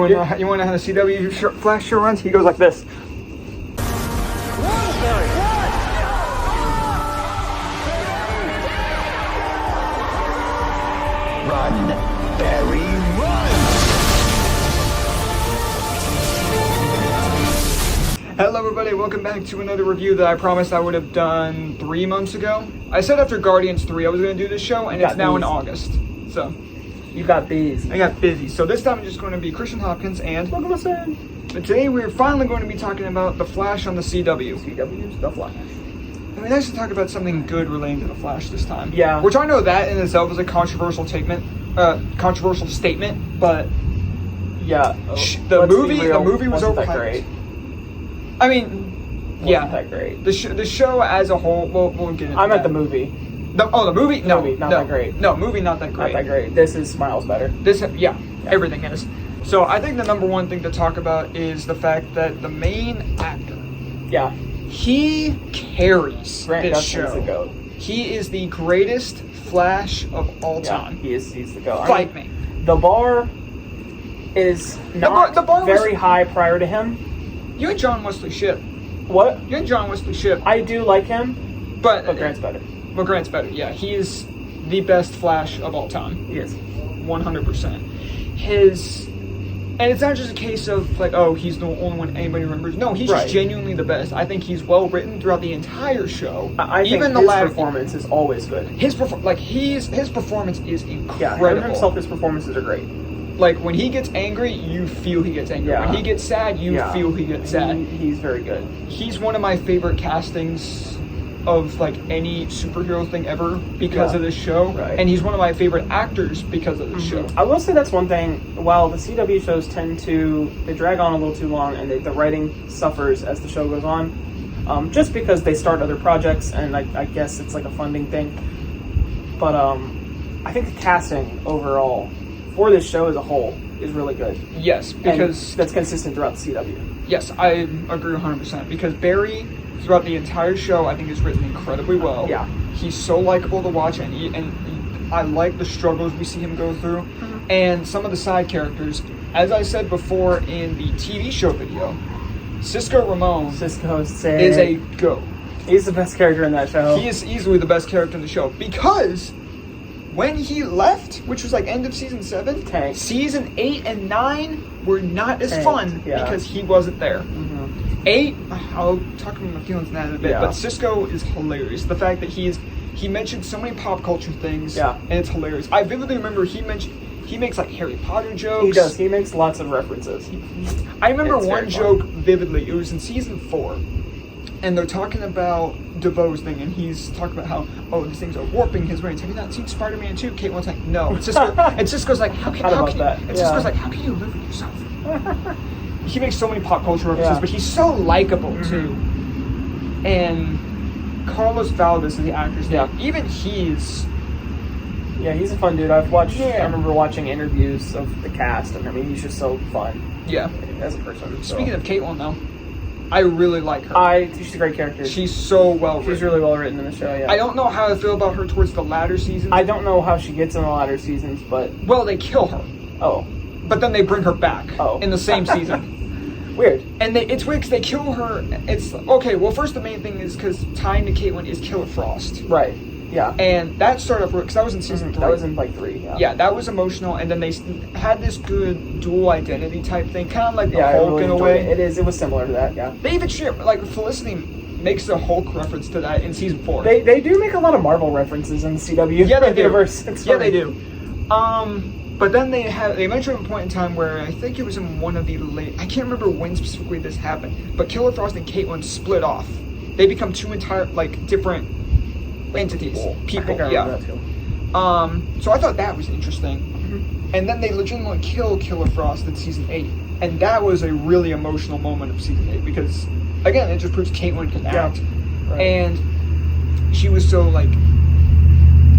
want to know how the CW Flash show runs? He goes like this. Run, Barry, run! Hello everybody, welcome back to another review that I promised I would have done 3 months ago. I said after Guardians 3 I was going to do this show, and it's now in August. So, you got busy. I got busy. So this time I'm just going to be Christian Hopkins and Logan. But today we're finally going to be talking about The Flash on the CW. CW's The Flash. It'd be nice to talk about something good relating to The Flash this time. Yeah. Which I know that in itself is a controversial statement, but yeah, the movie was wasn't overhyped. that great. I mean, Wasn't that great. The show as a whole, we'll get into I'm that. at the movie. The movie? No, not that great. No, movie not that great. Not that great. This is miles better. Everything is. So I think the number one thing to talk about is the fact that the main actor, he carries this show. The GOAT. He is the greatest Flash of all time. He's the GOAT. Fight me. The bar is not the bar very high prior to him. You and John Wesley ship. What? You and John Wesley ship. I do like him, but Grant's better. But Grant's better. Yeah, he is the best Flash of all time. He is. 100%. And it's not just a case of like, oh, he's the only one anybody remembers. No, he's just genuinely the best. I think he's well written throughout the entire show. I think his performance is always good. His performance is incredible. Yeah, him himself, his performances are great. Like when he gets angry, you feel he gets angry. Yeah. When he gets sad, you feel he gets sad. He's very good. He's one of my favorite castings of like any superhero thing ever because of this show, and he's one of my favorite actors because of this show. I will say that's one thing. While the CW shows they drag on a little too long, and the writing suffers as the show goes on, just because they start other projects, and I guess it's like a funding thing. But I think the casting overall for this show as a whole is really good. Yes, because that's consistent throughout the CW. Yes, I agree 100%. Because Barry, throughout the entire show, I think is written incredibly well. Yeah, he's so likable to watch, and I like the struggles we see him go through, and some of the side characters. As I said before in the TV show video, Cisco Ramon is a GOAT. He's the best character in that show. He is easily the best character in the show because when he left, which was like end of season 7, season 8 and 9 were not as fun because he wasn't there. 8, I'll talk about my feelings on that in a bit, but Cisco is hilarious. The fact that he mentioned so many pop culture things, and it's hilarious. I vividly remember he makes like Harry Potter jokes. He does. He makes lots of references. I remember one joke vividly. It was in season 4, and they're talking about DeVoe's thing, and he's talking about how, these things are warping his brains. Have you not seen Spider-Man 2? Kate one's like, no. And Cisco's like, how can you live with yourself? He makes so many pop culture references, but he's so likable too. And Carlos Valdez is the actor's name. Even he's a fun dude. I remember watching interviews of the cast, and I mean, he's just so fun. Yeah, as a person. Speaking of Caitlin, though, I really like her. She's a great character. She's so well written. She's really well written in the show. Yeah. I don't know how I feel about her towards the latter seasons. I don't know how she gets in the latter seasons, but they kill her. But then they bring her back in the same season. Weird. And it's weird because they kill her. It's okay. Well, first the main thing is because tying to Caitlin is Killer Frost. Right. Yeah. And that started off because that was in season 3. That was in like 3. Yeah. Yeah, that was emotional, and then they had this good dual identity type thing, kind of like the Hulk really in a way. It was similar to that. Yeah. They even Felicity makes the Hulk reference to that in season 4. They do make a lot of Marvel references in the CW universe. They do. But then they mentioned a point in time where I think it was in one of the I can't remember when specifically this happened, but Killer Frost and Caitlin split off. They become two entire different entities. People. So I thought that was interesting. And then they legitimately kill Killer Frost in season 8, and that was a really emotional moment of season 8 because again it just proves Caitlin can act, and she was so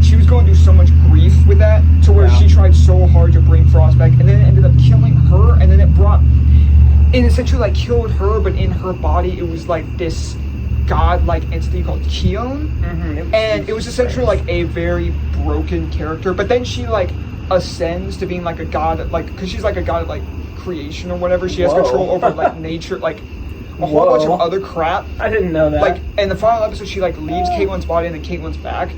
she was going through so much grief with that to where she tried so hard to bring Frost back, and then it ended up killing her, and then it essentially killed her, but in her body it was this god-like entity called Keon, and it was essentially a very broken character, but then she ascends to being a god, because she's a god of creation or whatever. She has Whoa. control over like nature, like a whole bunch of other crap. I didn't know that. Like in the final episode, she like leaves Caitlyn's body and then Caitlyn's back.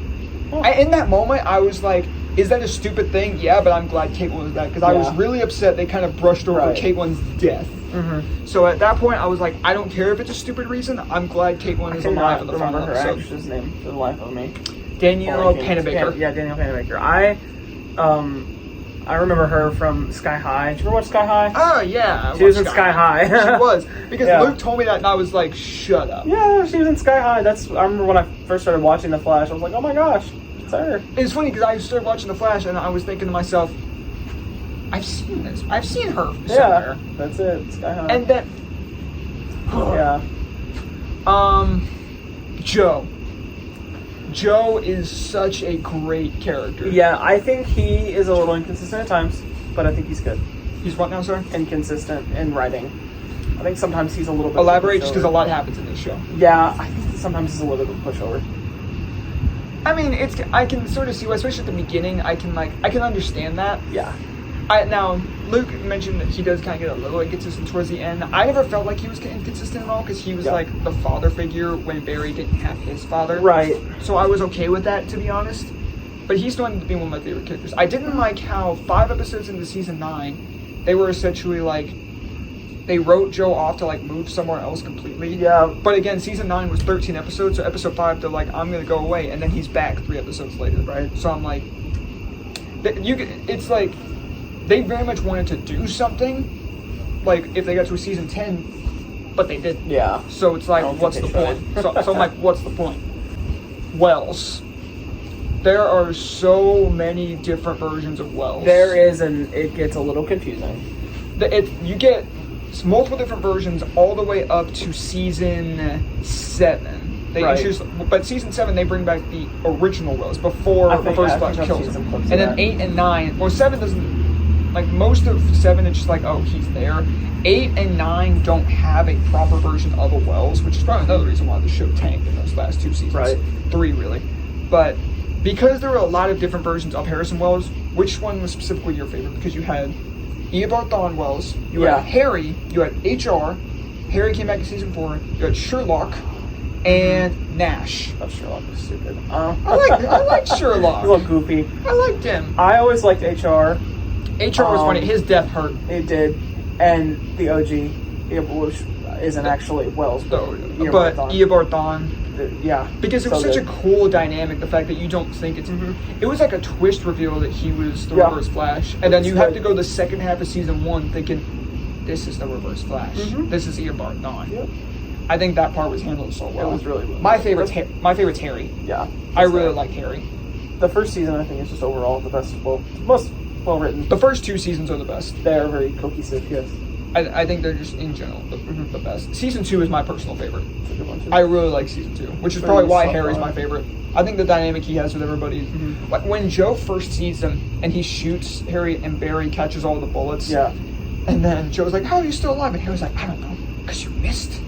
In that moment, I was like, is that a stupid thing? Yeah, but I'm glad Caitlyn was back because I was really upset they kind of brushed over Caitlyn's death. Mm-hmm. So at that point, I was like, I don't care if it's a stupid reason. I'm glad Caitlyn is alive in the final her episode. actress' name for the life of me. Danielle Panabaker. Yeah, Danielle Panabaker. I remember her from Sky High. Did you ever watch Sky High? Oh yeah, she was in Sky High. She was because Luke told me that, and I was like, "Shut up." Yeah, she was in Sky High. I remember when I first started watching The Flash. I was like, "Oh my gosh, it's her." It's funny because I started watching The Flash, and I was thinking to myself, "I've seen this. I've seen her somewhere." Yeah, that's it. Sky High. And then, Joe. Joe is such a great character. Yeah, I think he is a little inconsistent at times, but I think he's good. He's what now, sir? Inconsistent in writing. I think sometimes he's a little bit... Elaborate, just because a lot happens in this show. Yeah, I think sometimes he's a little bit of a pushover. I mean, I can sort of see why, especially at the beginning, I can understand that. Yeah. Now, Luke mentioned that he does kind of get a little inconsistent towards the end. I never felt like he was inconsistent at all because he was like the father figure when Barry didn't have his father. Right. So I was okay with that, to be honest. But he's going to be one of my favorite characters. I didn't like how 5 episodes into season 9, they were essentially like, they wrote Joe off to like move somewhere else completely. Yeah. But again, season 9 was 13 episodes, so episode 5 they're like, I'm gonna go away, and then he's back 3 episodes later. Right. So I'm like, it's like they very much wanted to do something, like if they got to a season 10, but they didn't. Yeah. So it's like, what's the point? so I'm like, what's the point? Wells. There are so many different versions of Wells. There is, and it gets a little confusing. You get multiple different versions all the way up to season 7. They introduce, but season 7 they bring back the original Wells before Reverse Flash kills him. And then 8 and 9, well 7 doesn't, like most of 7 it's just like, oh, he's there. 8 and 9 don't have a proper version of a Wells, which is probably another reason why the show tanked in those last 2 seasons. Right. 3 really. But because there were a lot of different versions of Harrison Wells, which one was specifically your favorite? Because you had Eobard Thawne Wells, you had Harry, you had HR, Harry came back in season 4, you had Sherlock, and Nash. Oh, Sherlock was stupid. I like Sherlock. A little goofy. I liked him. I always liked HR. HR was funny. His death hurt. It did. And the OG, which isn't actually Wells, but Eobard Thawne. Yeah. Because it was such a cool dynamic, the fact that you don't think it's... It was like a twist reveal that he was the Reverse Flash. And then you have to go the second half of season 1 thinking, this is the Reverse Flash. This is Eobard Thawne. Yep. I think that part was handled so well. It was really well. My favorite's Harry. Yeah. I really like Harry. The first season, I think, is just overall the best, most well written. The first 2 seasons are the best. They are very cohesive, yes. I think they're just, in general, the best. Season 2 is my personal favorite. It's a good one, too. I really like season 2, which is probably why Harry's my favorite. I think the dynamic he has with everybody, like when Joe first sees him and he shoots Harry and Barry catches all the bullets. Yeah. And then Joe's like, how are you still alive? And Harry's like, I don't know, because you missed.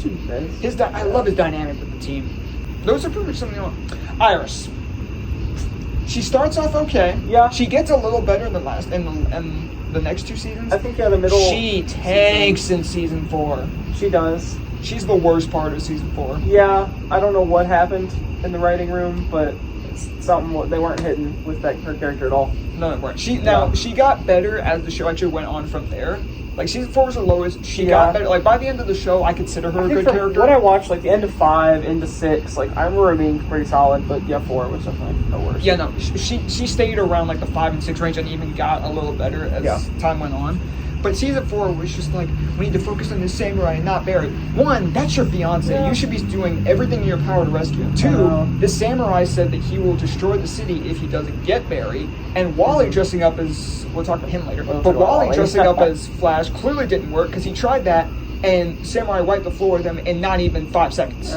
I love his dynamic with the team. Those are pretty much something you want. Iris. She starts off okay. Yeah. She gets a little better in the next 2 seasons. I think the middle. She tanks in season 4. She does. She's the worst part of season 4. Yeah, I don't know what happened in the writing room, but it's something they weren't hitting with her character at all. No, they weren't. She got better as the show actually went on from there. Like season 4 was the lowest. She got better. Like by the end of the show, I consider her a good character. What I watched, like the end of 5 into 6, like I remember it being pretty solid. But 4 was definitely the worst. Yeah, no, she stayed around like the 5 and 6 range and even got a little better as time went on. But season 4 was just like, we need to focus on this samurai and not Barry. 1, that's your fiance. Yeah. You should be doing everything in your power to rescue him. 2, the samurai said that he will destroy the city if he doesn't get Barry. And Wally dressing up as, we'll talk about him later, but Wally dressing up as Flash clearly didn't work because he tried that and Samurai wiped the floor with him in not even 5 seconds.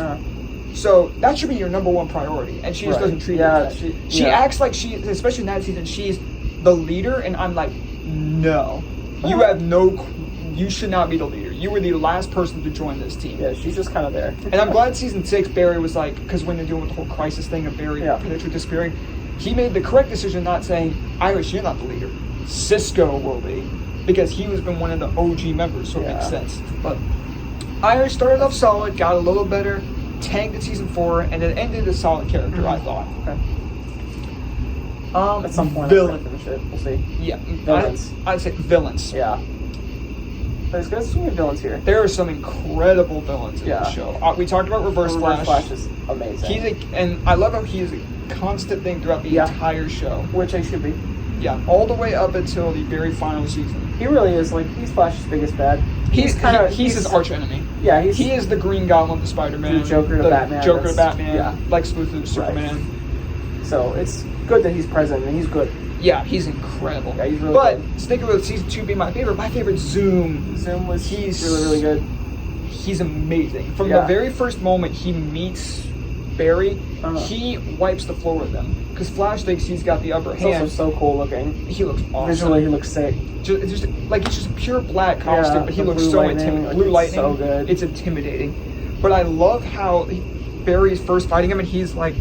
So that should be your number 1 priority. And she just doesn't treat it like that. She acts like she, especially in that season, she's the leader and I'm like, no. You have you should not be the leader. You were the last person to join this team. Yeah, she's just kind of there. And I'm glad season 6, Barry was like, because when they're dealing with the whole crisis thing of Barry potentially disappearing, he made the correct decision not saying, Iris, you're not the leader. Cisco will be. because he was been one of the OG members, so it makes Yeah. sense. But Iron started off solid, got a little better, tanked in season 4, and then ended a solid character, I thought. Okay. At some point, villain. I'm gonna finish it. We'll see. Yeah, Villains. I'd say villains. Yeah. There's so many villains here. There are some incredible villains in Yeah. the show. We talked about Reverse Flash. Flash is amazing. And I love how he is a constant thing throughout the entire show. Which I should be. Yeah, all the way up until the very final season. He really is, like, he's Flash's biggest bad. He's his arch enemy. Yeah, He is the Green Goblin to Spider-Man. The Joker to Batman. Joker to Batman. Yeah. Lex Luthor to Superman. So it's good that he's present, and he's good. Yeah, he's incredible. Yeah, he's really but good. sticking with season 2 being my favorite Zoom. Zoom was He's really, really good. He's amazing. From the Yeah. very first moment he meets Barry, he wipes the floor with them. Because Flash thinks he's got the upper It's hand. also so cool looking. He looks awesome. Visually, he looks sick. It's just like it's just pure black costume, Yeah, but he the looks blue so lightning, intimidating. like, Blue it's lightning, so good. It's intimidating. But I love how Barry's first fighting him, and he's like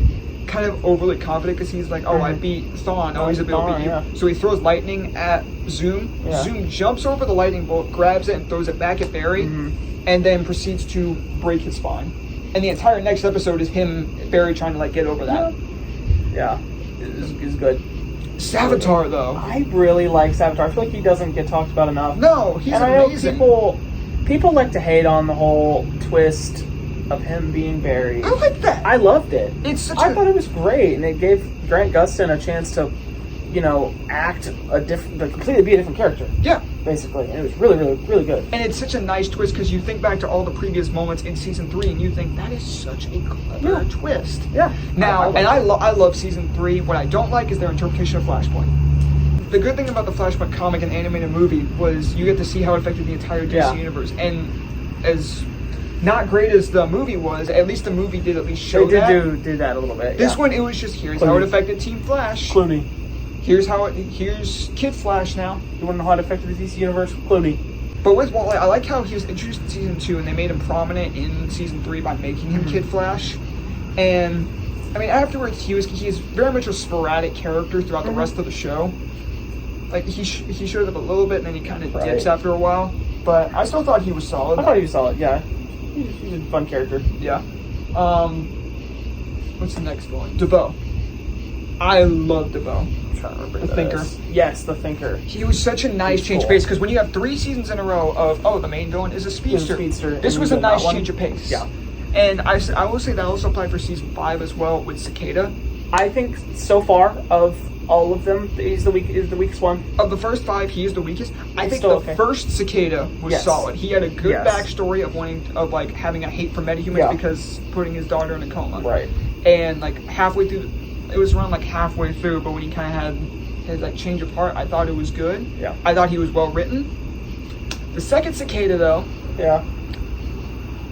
kind of overly confident because he's like, "Oh, I beat Thawne. Oh, he's a bit Thawne, beat you." yeah. So he throws lightning at Zoom. Yeah. Zoom jumps over the lightning bolt, grabs it, and throws it back at Barry, and then proceeds to break his spine. And the entire next episode is Barry trying to like get over that. Yeah. It's good. Savitar, though. I really like Savitar. I feel like he doesn't get talked about enough. No, he's and amazing. I know people like to hate on the whole twist of him being Barry. I like that. I loved it. It's such I thought it was great, and it gave Grant Gustin a chance to, act completely be a different character. Yeah. Basically, and it was really, really, really good. And it's such a nice twist because you think back to all the previous moments in season 3 and you think that is such a clever twist. Yeah. Now, I love season 3. What I don't like is their interpretation of Flashpoint. The good thing about the Flashpoint comic and animated movie was you get to see how it affected the entire DC universe. And as not great as the movie was, at least the movie did at least show They that. did do that a little bit. This one, it was just here's how it affected Team Flash. Clooney. Here's Kid Flash now. You want to know how it affected the DC universe? Clooney. But with Wally, I like how he was introduced in season 2 and they made him prominent in season 3 by making him Kid Flash. And I mean, afterwards he's very much a sporadic character throughout the rest of the show. Like he shows up a little bit and then he kind of dips after a while. But I still thought he was solid. I thought he was solid. Yeah, he's a fun character. Yeah. What's the next one? DeVoe. I love DeVoe. I'm trying to remember The Thinker. Yes, the Thinker. He was such a nice change of pace because when you have 3 seasons in a row of the main villain is a speedster. This was a nice change of pace. Yeah. And I will say that also applied for season 5 as well with Cicada. I think so far of all of them, he's the weakest one. Of the first 5, he is the weakest. I think still the okay. first Cicada was solid. He had a good backstory of having a hate for metahumans because putting his daughter in a coma. Right. And like halfway through, it was around like halfway through, but when he kind of had his like change of heart, I thought it was good. Yeah. I thought he was well written. The second Cicada though,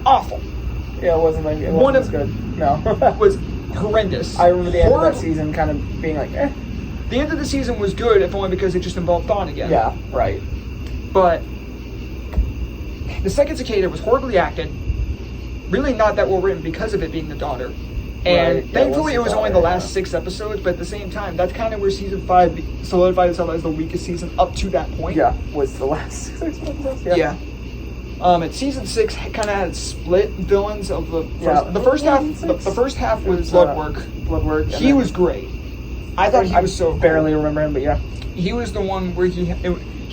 awful. Yeah, it wasn't good. No. Was horrendous. I remember the end of that season kind of being like, eh. The end of the season was good, if only because it just involved Thawne again. Yeah, right. But the second Cicada was horribly acted, really not that well written because of it being the daughter. And thankfully it was only the last 6 episodes, but at the same time, that's kind of where season 5 solidified itself as the weakest season up to that point. Yeah, was the last 6 episodes. Yeah. And season 6 kind of had split villains of the first half. The first half was Bloodwork. He was great. I thought he was so cool. Barely remember him, but yeah. He was the one where he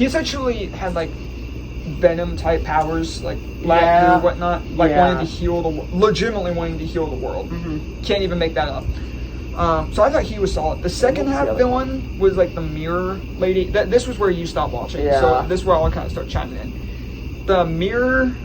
essentially had like Venom type powers, like black or whatnot, like wanting to heal legitimately wanting to heal the world. Can't even make that up. So I thought he was solid. The second half villain was like the Mirror Lady. This was where you stopped watching. Yeah. So this is where I'll kind of start chiming in. The Mirror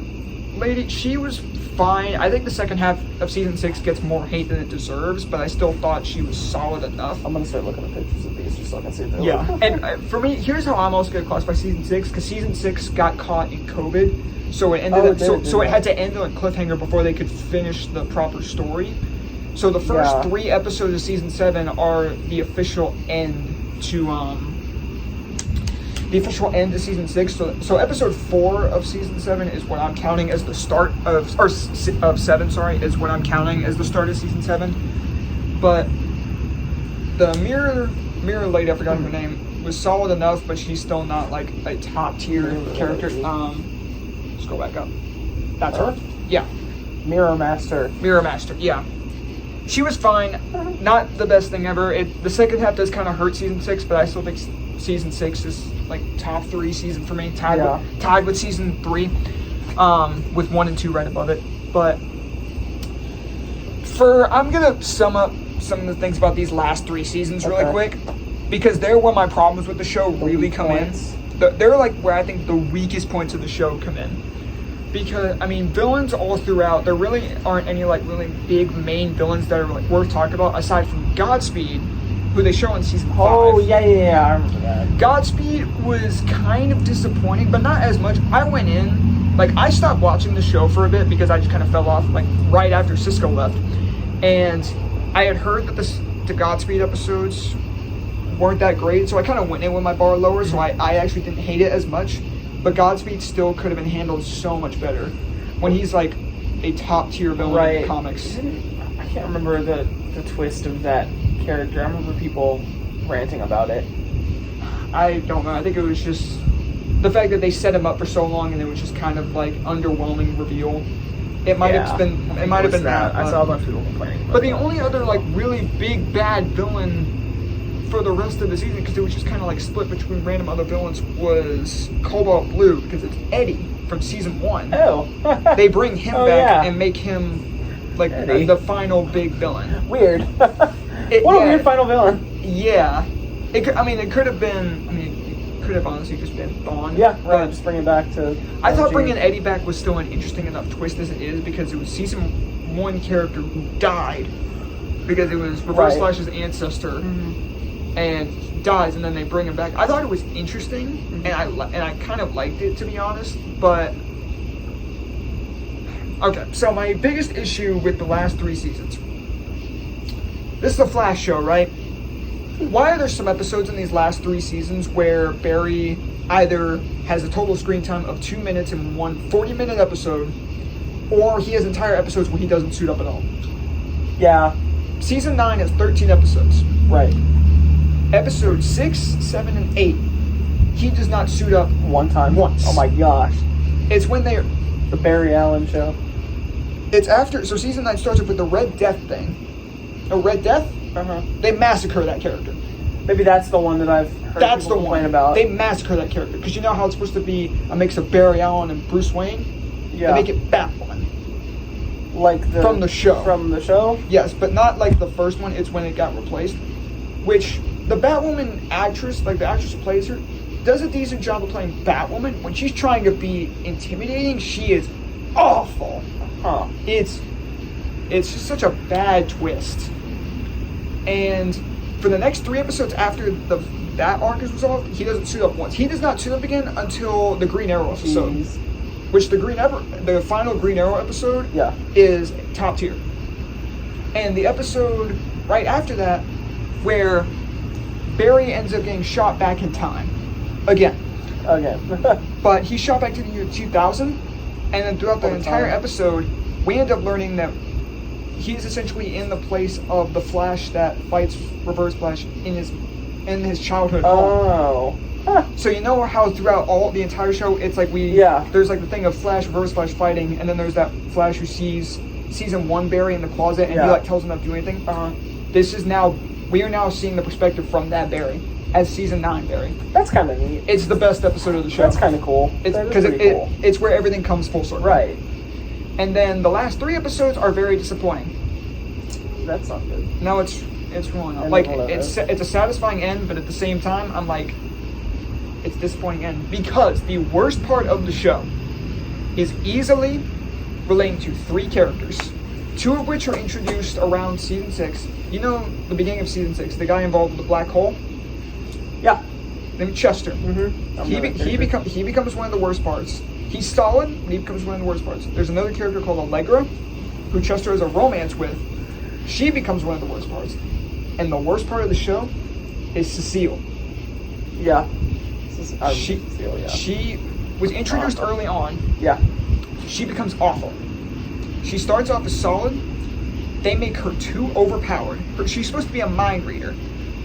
Lady, she was fine. I think the second half of season 6 gets more hate than it deserves, but I still thought she was solid enough. I'm gonna start looking at pictures of these just so I can see them. Yeah, and for me, here's how I'm also gonna classify season 6 because season 6 got caught in COVID, so it ended. So it had to end on a cliffhanger before they could finish the proper story. So the first 3 episodes of season 7 are the official end to season 6. So episode 4 of season 7 is what I'm counting as the start of 7. Sorry, is what I'm counting as the start of season 7. But the Mirror Lady, I forgot her name, was solid enough, but she's still not like a top tier character. Scroll back up. That's her. Yeah. Mirror Master. Mirror Master. Yeah. She was fine. Not the best thing ever. The second half does kind of hurt season 6, but I still think season 6 is like top 3 season for me. Tied with season 3, with 1 and 2 right above it. But I'm gonna sum up some of the things about these last 3 seasons really quick, because they're where my problems with the show really come in. They're like where I think the weakest points of the show come in. Because, I mean, villains all throughout, there really aren't any like really big main villains that are like worth talking about, aside from Godspeed, who they show in season 5. Oh, yeah, I remember that. Godspeed was kind of disappointing, but not as much. I went in, like, I stopped watching the show for a bit because I just kind of fell off, like, right after Cisco left. And I had heard that the Godspeed episodes weren't that great, so I kind of went in with my bar lower, so I actually didn't hate it as much. But Godspeed still could have been handled so much better when he's, like, a top-tier villain in the comics. I can't remember the twist of that character. I remember people ranting about it. I don't know. I think it was just the fact that they set him up for so long, and it was just kind of like underwhelming reveal. It might have been. It might have been that. I saw a bunch of people complaining. But the only other like really big bad villain for the rest of the season, because it was just kind of like split between random other villains, was Cobalt Blue, because it's Eddie from season 1. Oh. They bring him back and make him like the final big villain. Weird. What a weird final villain. Yeah. It could have been. It could have honestly just been Bond. Yeah, right. Just bring it back to. I thought bringing Eddie back was still an interesting enough twist as it is, because it was season 1 character who died because it was Reverse Flash's ancestor, and he dies, and then they bring him back. I thought it was interesting, and I kind of liked it, to be honest. But okay, so my biggest issue with the last 3 seasons. This is a Flash show, right? Why are there some episodes in these last 3 seasons where Barry either has a total screen time of 2 minutes in one 40-minute episode, or he has entire episodes where he doesn't suit up at all? Yeah. Season 9 has 13 episodes. Right. Episode 6, 7, and 8, he does not suit up one time. Once. Oh my gosh. It's when they're... The Barry Allen show. It's after... So season 9 starts off with the Red Death thing. A Red Death? They massacre that character. Maybe that's the one that I've heard people complain about. They massacre that character, because you know how it's supposed to be a mix of Barry Allen and Bruce Wayne? Yeah. They make it Batwoman. Like from the show. From the show? Yes, but not like the first one. It's when it got replaced. Which, the Batwoman actress, like the actress who plays her, does a decent job of playing Batwoman. When she's trying to be intimidating, she is awful. It's just such a bad twist. And for the next 3 episodes after that arc is resolved, he doesn't suit up once. He does not suit up again until the Green Arrow episode. Which the final Green Arrow episode is top tier. And the episode right after that, where Barry ends up getting shot back in time. Again. But he's shot back to the year 2000, and then throughout the entire episode, we end up learning that he's essentially in the place of the Flash that fights Reverse Flash in his childhood home. So you know how throughout the entire show, it's like there's like the thing of Flash, Reverse Flash fighting, and then there's that Flash who sees season 1 Barry in the closet, and he like tells him not to do anything. We are now seeing the perspective from that Barry as season 9 Barry. That's kind of neat. It's the best episode of the show. That's kind of cool. Because it's where everything comes full circle. Right. And then the last 3 episodes are very disappointing. That's not good. No, it's really not. Like, it's a satisfying end, but at the same time, I'm like, it's a disappointing end. Because the worst part of the show is easily relating to 3 characters, 2 of which are introduced around season 6. You know, the beginning of season 6, the guy involved with the black hole? Yeah. Named Chester. He becomes one of the worst parts. He's solid, and he becomes one of the worst parts. There's another character called Allegra, who Chester has a romance with. She becomes one of the worst parts. And the worst part of the show is Cecile. Yeah. She was introduced early on. Yeah. She becomes awful. She starts off as solid. They make her too overpowered. She's supposed to be a mind reader.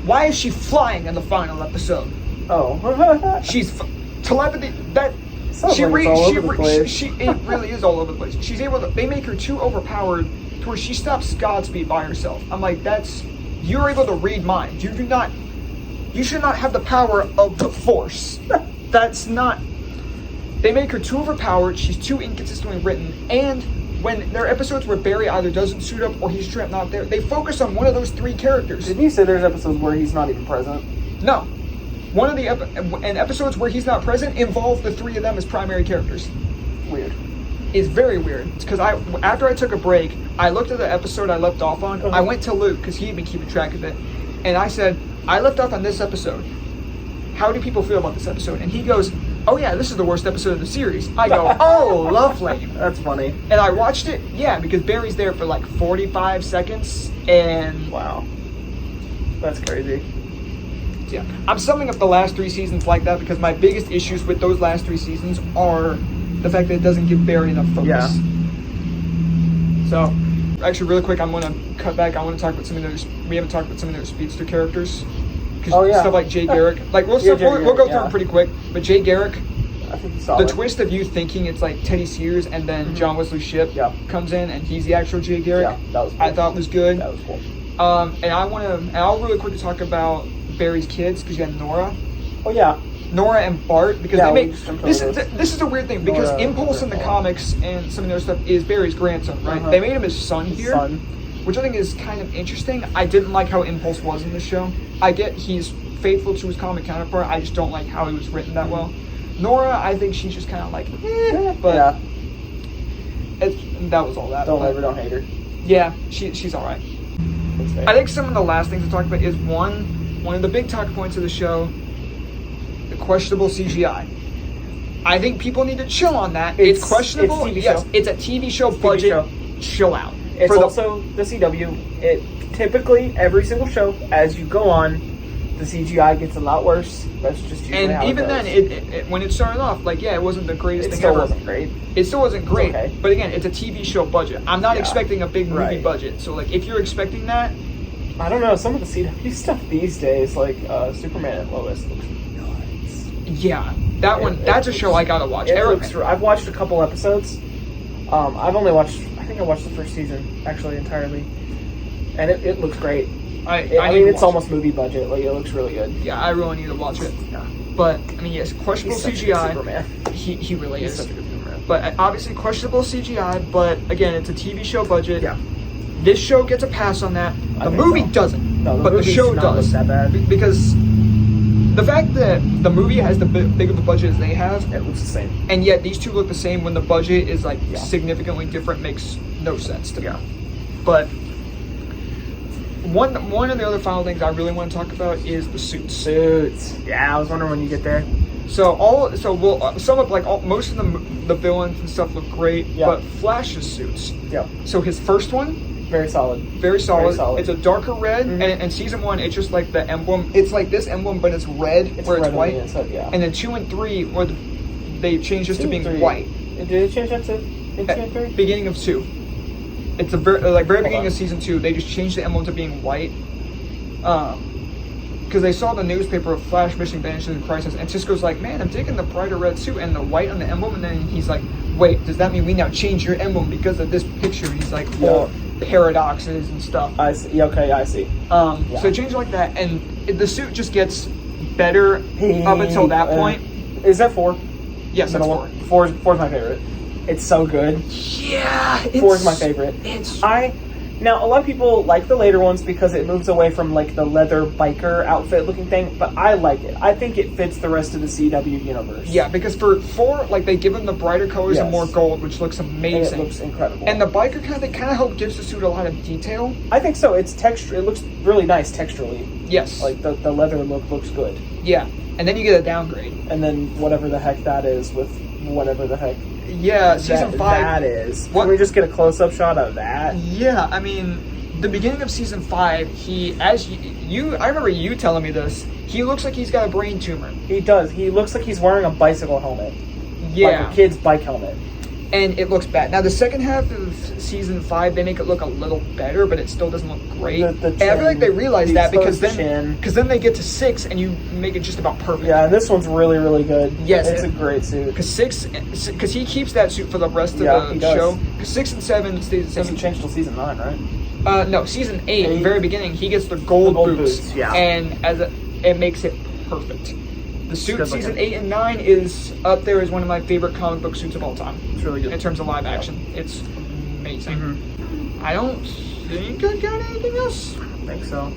Why is she flying in the final episode? Oh. She's telepathy. That Sounds she like it's all over the place. it really is all over the place. She's able to. They make her too overpowered to where she stops Godspeed by herself. I'm like, you're able to read minds. You should not have the power of the Force. That's not. They make her too overpowered. She's too inconsistently written, and when there are episodes where Barry either doesn't suit up or he's straight up not there, they focus on one of those three characters. Didn't you say there's episodes where he's not even present? No. One of the and episodes where he's not present involve the three of them as primary characters. Weird. It's very weird. It's because after I took a break, I looked at the episode I left off on. I went to Luke because he'd been keeping track of it, and I said, I left off on this episode. How do people feel about this episode? And he goes, oh yeah, this is the worst episode of the series. I go, oh, lovely. That's funny. And I watched it, yeah, because Barry's there for like 45 seconds, and Wow. That's crazy. yeah. I'm summing up the last 3 seasons like that because my biggest issues with those last 3 seasons are the fact that it doesn't give Barry enough focus. Yeah. So, actually, really quick, I'm going to cut back. I want to talk about some of those. We haven't talked about some of those speedster characters. Oh, yeah. Stuff like Jay Garrick. Like, we'll Yeah, go through yeah. them pretty quick. But Jay Garrick, I think he's solid. the twist of you thinking it's like Teddy Sears and then John Wesley Shipp Yeah. comes in and he's the actual Jay Garrick. Yeah, that was cool. I thought was good. That was cool. And I'll really quickly talk about Barry's kids because you got Nora. Oh, yeah. Nora and Bart, because Yeah, they we make just jumped this. over those. This is a weird thing because Nora, Impulse in the Bart. comics and some of the other stuff is Barry's grandson, right? Uh-huh. They made him his son His here, son. which I think is kind of interesting. I didn't like how Impulse was in the show. I get he's faithful to his comic counterpart. I just don't like how he was written that well. Nora, I think she's just kind of like, but Yeah. that was all that. Don't hate her. Yeah, she's all right. That's fair. I think some of the last things to talk about is one of the big talk points of the show, the questionable CGI. I think people need to chill on that. It's questionable. It's TV yes, show. it's a TV show TV budget. show. Chill out. It's For the- also the CW. It typically every single show, as you go on, the CGI gets a lot worse. That's just usually how and even it then, goes. it when it started off, like yeah, it wasn't the greatest It thing still ever. wasn't great. It still wasn't great. okay. But again, it's a TV show budget. I'm not Yeah. expecting a big movie Right. budget. So like, if you're expecting that, I don't know. Some of the CW stuff these days, like Superman and Lois, looks nuts. yeah, that one. That's a show I gotta watch. I've watched a couple episodes. I've only watched. I think I watched the first season actually entirely, and it looks great. I I need mean, to it's watch almost movie budget. Like it looks really good. Yeah, I really need to watch it. Yeah. But I mean, yes, questionable He's such a good CGI. Superman. He really He's is. such a good Superman. But obviously questionable CGI. But again, it's a TV show budget. Yeah. This show gets a pass on that. I The think movie so. doesn't. No, the but the movie's show not does. look that bad. Because the fact that the movie has the big of a budget as they have, It looks the same. and yet these two look the same when the budget is like Yeah. significantly different makes no sense to me. Yeah. But one of the other final things I really want to talk about is the suits. Suits. Yeah, I was wondering when you get there. So we'll sum up like most of the villains and stuff look great, Yeah. but Flash's suits. Yeah. So his first one, Very solid. very solid. Very solid. It's a darker red, Mhm. and season 1, it's just like the emblem. It's like this emblem, but it's red It's where red it's on white. the inside, yeah. And then 2 and 3, where they changed this to being 3. white. Did they change that to in 2 and 3? Beginning of 2. It's the very beginning on. of season 2. They just changed the emblem to being white. Because they saw the newspaper of Flash missing, vanishes in crisis, and Cisco's like, man, I'm taking the brighter red suit and the white on the emblem, and then he's like, wait, does that mean we now change your emblem because of this picture? He's like, Yeah. paradoxes and stuff. I see. Yeah, okay, I see. Yeah. So change like that, and the suit just gets better up until that point. Is that 4? Yes, that's Middle 4. one? 4 is my favorite. It's so good. Yeah, 4 is my favorite. Now, a lot of people like the later ones because it moves away from like the leather biker outfit looking thing, but I like it. I think it fits the rest of the CW universe. Yeah, because for 4, like they give him the brighter colors and Yes. more gold, which looks And amazing. it looks incredible. And the biker kind of help gives the suit a lot of detail. I think so. It's texture. It looks really nice texturally. Yes. Like the leather look looks good. Yeah, and then you get a downgrade. And then whatever the heck that is with whatever the heck Yeah, season that, 5. that is. What- Can we just get a close up shot of that? Yeah, I mean, the beginning of season 5, I remember you telling me this. He looks like he's got a brain tumor. He does. He looks like he's wearing a bicycle helmet. Yeah. Like a kid's bike helmet. and it looks bad. Now the second half of season 5, they make it look a little better, but it still doesn't look great. The And I feel like they realize the that because exposed then chin. they get to 6 and you make it just about perfect. Yeah, and this one's really, really good. Yes, It's a great suit. Because he keeps that suit for the rest of Yeah, he the does. show. Because 6 and 7 stays the same. Doesn't change till season 9, right? No, season 8, Eight. very beginning, he gets the gold, gold boots. boots, yeah. And it makes it perfect. The suit good season looking. 8 and 9 is up there as one of my favorite comic book suits of all time. It's really good. In terms of live action. It's amazing. Mm-hmm. I don't think I got anything else. I think so.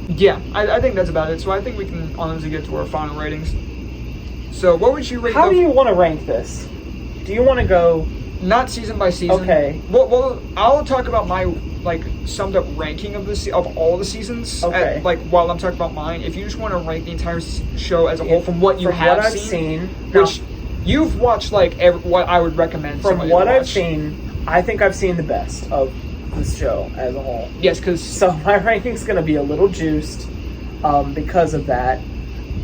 Yeah, I think that's about it. So I think we can honestly get to our final ratings. So what would you rate How do you want to rank this? Do you want to go... Not season by season. Okay. Well, I'll talk about my summed up ranking of of all the seasons. Okay. While I'm talking about mine, if you just want to rank the entire show as a whole from what you have what I've seen, now, which you've watched what I would recommend. from somebody to what I've watch. seen, I think I've seen the best of this show as a whole. Yes, because So my ranking's going to be a little juiced because of that.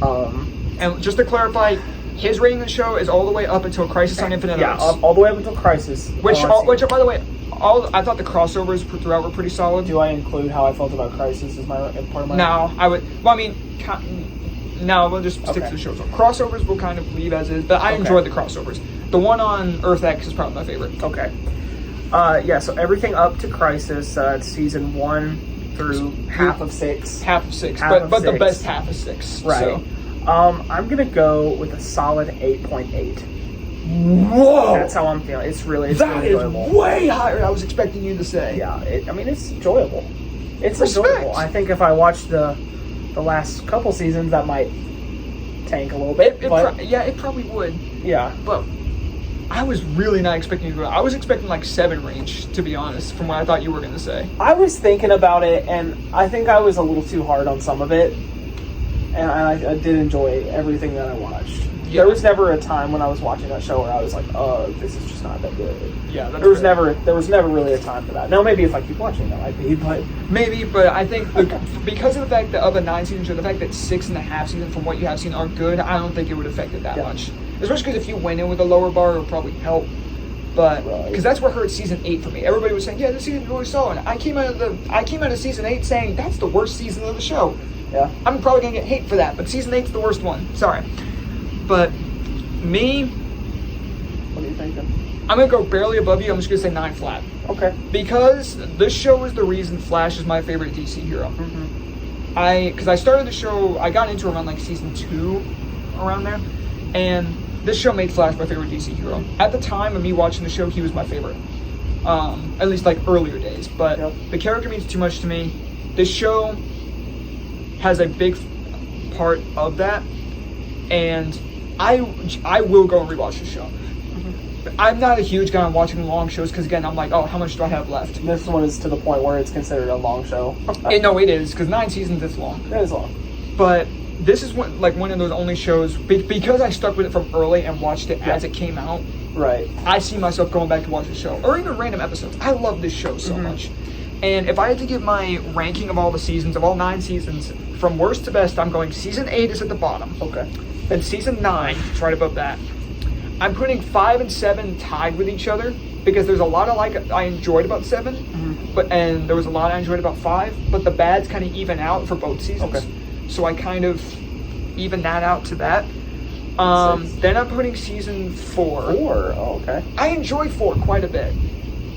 and just to clarify, his rating of the show is all the way up until Crisis on Infinite Yeah, Earths. all the way up until Crisis. Which, all I've seen. by the way, I thought the crossovers throughout were pretty solid. Do I include how I felt about Crisis as part of my... No, I would. Well, I mean, no, we'll just stick Okay. to the show. So crossovers will kind of leave as is, but I Okay. enjoyed the crossovers. The one on Earth X is probably my favorite. Okay. Yeah, so everything up to Crisis, season 1 through half of 6. Half of 6, Half but of the 6. best half of 6. Right. So. I'm going to go with a solid 8.8. Whoa! That's how I'm feeling. It's really That is enjoyable. way higher than I was expecting you to say. Yeah, it's enjoyable. It's Respect. enjoyable. I think if I watched the last couple seasons, that might tank a little bit. But It probably would. yeah, But I was really not expecting you to go. I was expecting like 7 range, to be honest, from what I thought you were going to say. I was thinking about it, and I think I was a little too hard on some of it. And I did enjoy everything that I watched. Yeah. There was never a time when I was watching that show where I was like, "Oh, this is just not that good." Yeah, that's There was fair. never really a time for that. Now maybe if I keep watching, that might be. But Maybe, but I think because of the fact that of the 9 seasons, or the fact that 6.5 seasons from what you have seen are good, I don't think it would affect it that Yeah. much. Especially because if you went in with a lower bar, it would probably help. But Right. because that's what hurt season 8 for me. Everybody was saying, "Yeah, this season really solid." I came out of season 8 saying that's the worst season of the show. yeah, I'm probably gonna get hate for that, but season 8's the worst one. Sorry, but me, what are you thinking? I'm gonna go barely above you. I'm just gonna say 9 flat. Okay. Because this show is the reason Flash is my favorite DC hero. Because I started the show, I got into it around like season 2, around there, and this show made Flash my favorite DC hero. At the time of me watching the show, he was my favorite. At least like earlier days, but Yep. the character means too much to me. This show has a big part of that, and I will go and rewatch the show. I'm not a huge guy on watching long shows because again, I'm like, oh, how much do I have left? This one is to the point where it's considered a long show. No, it is because 9 seasons is long. It is long. But this is one of those only shows because I stuck with it from early and watched it as it came out. Right. I see myself going back to watch the show or even random episodes. I love this show so much. And if I had to give my ranking of all the seasons, of all 9 seasons, from worst to best, I'm going season 8 is at the bottom. Okay. Then season 9 is right above that. I'm putting 5 and 7 tied with each other because there's a lot of I enjoyed about 7, and there was a lot I enjoyed about 5, but the bads kind of even out for both seasons. Okay. So I kind of even that out to that. Then I'm putting season 4. 4. Oh, okay. I enjoyed 4 quite a bit.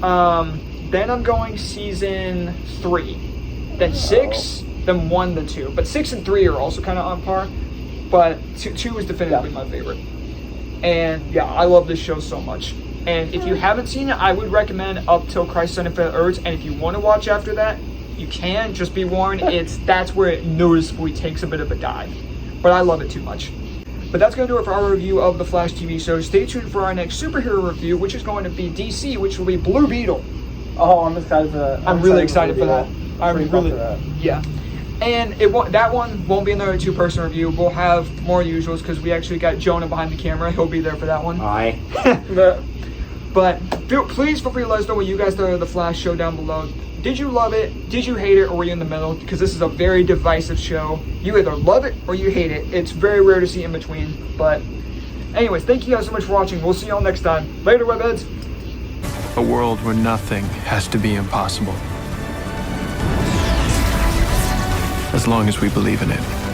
Then I'm going season 3. Then 6, then 1, then 2. But 6 and 3 are also kind of on par. But 2 is definitively my favorite. And yeah, I love this show so much. And if you haven't seen it, I would recommend up till Crisis on Infinite Earths. And if you want to watch after that, you can. Just be warned, that's where it noticeably takes a bit of a dive. But I love it too much. But that's going to do it for our review of the Flash TV show. Stay tuned for our next superhero review, which is going to be DC, which will be Blue Beetle. Oh, I'm excited for that. I'm really excited for that. I'm Pretty really, pumped for that. yeah. And that one won't be another 2-person review. We'll have more usuals because we actually got Jonah behind the camera. He'll be there for that one. Aye. But please feel free to let us know what you guys thought of the Flash show down below. Did you love it? Did you hate it? Or were you in the middle? Because this is a very divisive show. You either love it or you hate it. It's very rare to see in between. But anyways, thank you guys so much for watching. We'll see y'all next time. Later, webheads. A world where nothing has to be impossible. As long as we believe in it.